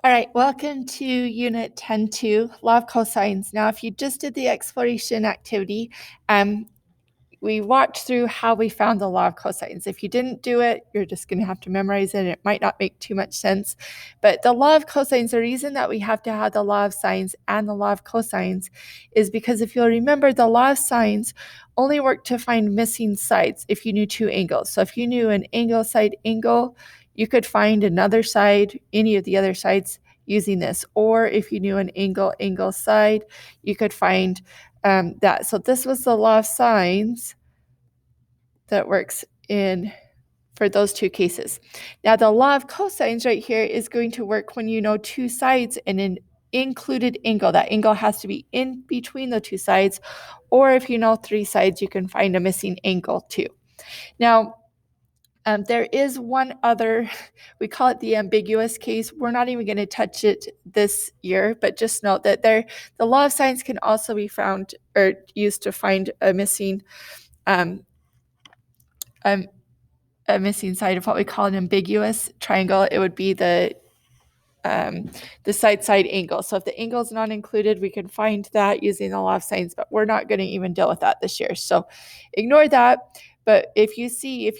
All right, welcome to Unit 10.2, Law of Cosines. Now, if you just did the exploration activity, we walked through how we found the law of cosines. If you didn't do it, you're just going to have to memorize it. It might not make too much sense. But the law of cosines, the reason that we have to have the law of sines and the law of cosines is because if you'll remember, the law of sines only worked to find missing sides if you knew two angles. So if you knew an angle, side, angle, you could find another side, any of the other sides using this. Or if you knew an angle, angle, side, you could find that. So this was the law of sines that works for those two cases. Now the law of cosines right here is going to work when you know two sides and an included angle. That angle has to be in between the two sides, or if you know three sides, you can find a missing angle too. Now, there is one other, we call it the ambiguous case. We're not even going to touch it this year, but just note that the law of sines can also be found or used to find a missing a missing side of what we call an ambiguous triangle. It would be the side angle. So if the angle is not included, we can find that using the law of sines, but we're not going to even deal with that this year. So ignore that. But if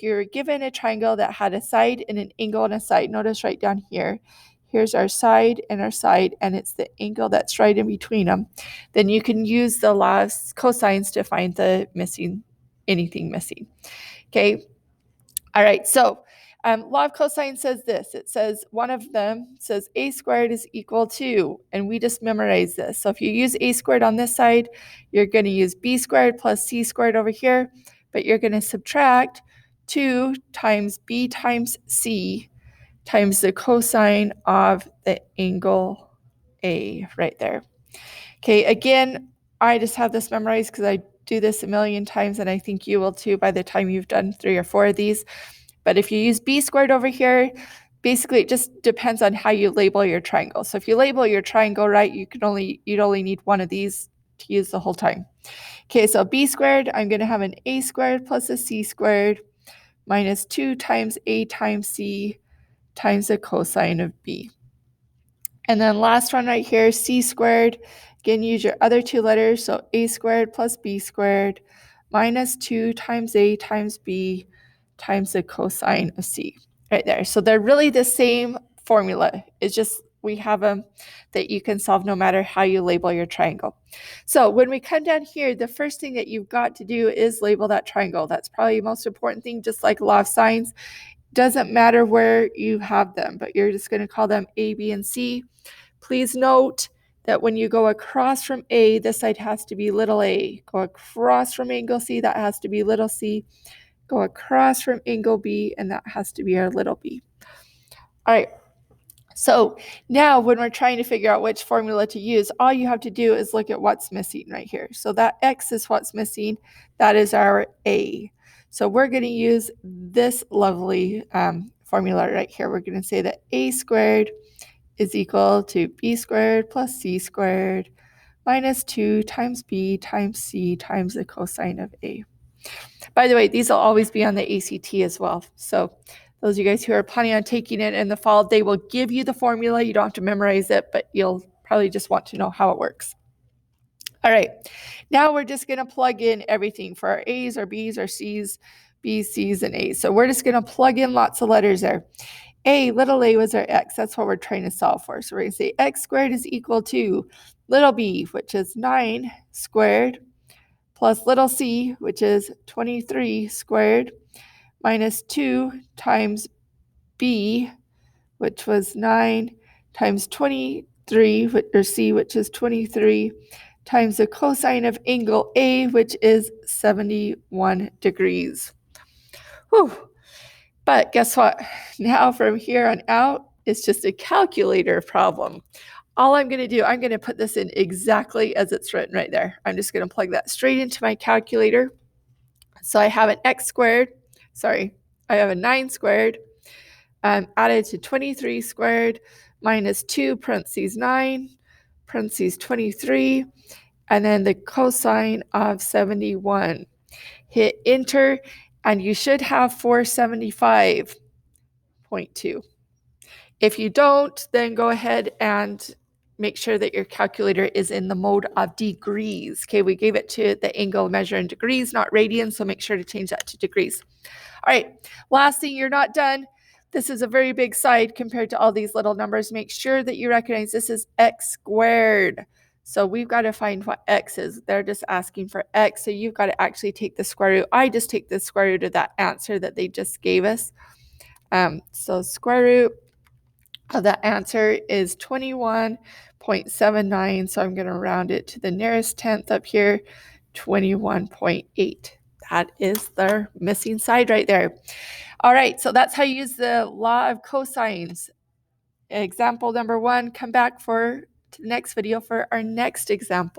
you're given a triangle that had a side and an angle and a side, notice right down here, here's our side, and it's the angle that's right in between them, then you can use the law of cosines to find anything missing. Okay. All right. So law of cosine says this. It says one of them says a squared is equal to, and we just memorize this. So if you use a squared on this side, you're going to use b squared plus c squared over here, but you're going to subtract 2 times b times c times the cosine of the angle A right there. Okay, again, I just have this memorized because I do this a million times, and I think you will too by the time you've done 3 or 4 of these. But if you use b squared over here, basically it just depends on how you label your triangle. So if you label your triangle right, you'd only need one of these to use the whole time. Okay, so b squared, I'm going to have an a squared plus a c squared minus 2 times a times c times the cosine of b. And then last one right here, c squared. Again, use your other 2 letters, so a squared plus b squared minus 2 times a times b times the cosine of c right there. So they're really the same formula. It's just we have them that you can solve no matter how you label your triangle. So when we come down here, the first thing that you've got to do is label that triangle. That's probably the most important thing, just like law of sines. Doesn't matter where you have them, but you're just going to call them A, B, and C. Please note that when you go across from A, this side has to be little a. Go across from angle C, that has to be little c. Go across from angle B, and that has to be our little b. All right. So now when we're trying to figure out which formula to use, all you have to do is look at what's missing right here. So that x is what's missing. That is our a. So we're going to use this lovely formula right here. We're going to say that a squared is equal to b squared plus c squared minus 2 times b times c times the cosine of a. By the way, these will always be on the ACT as well. So those of you guys who are planning on taking it in the fall, they will give you the formula. You don't have to memorize it, but you'll probably just want to know how it works. All right, now we're just going to plug in everything for our A's, our B's, our C's, B's, C's, and A's. So we're just going to plug in lots of letters there. A, little a was our x. That's what we're trying to solve for. So we're going to say x squared is equal to little b, which is 9 squared, plus little c, which is 23 squared, minus 2 times b, which was 9, times 23, or c, which is 23, times the cosine of angle A, which is 71 degrees. Whew. But guess what? Now from here on out, it's just a calculator problem. All I'm going to do, I'm going to put this in exactly as it's written right there. I'm just going to plug that straight into my calculator. So I have an x squared, I have a 9 squared added to 23 squared minus 2 parentheses 9 parentheses 23, and then the cosine of 71. Hit enter, and you should have 475.2. If you don't, then go ahead and make sure that your calculator is in the mode of degrees. Okay, we gave it to the angle measure in degrees, not radians, so make sure to change that to degrees. All right, last thing, you're not done. This is a very big side compared to all these little numbers. Make sure that you recognize this is x squared. So we've got to find what x is. They're just asking for x, so you've got to actually take the square root. I just take the square root of that answer that they just gave us. So square root of that answer is 21.79. So I'm going to round it to the nearest tenth up here, 21.8. That is their missing side right there. All right, so that's how you use the law of cosines. Example number 1, come back to the next video for our next example.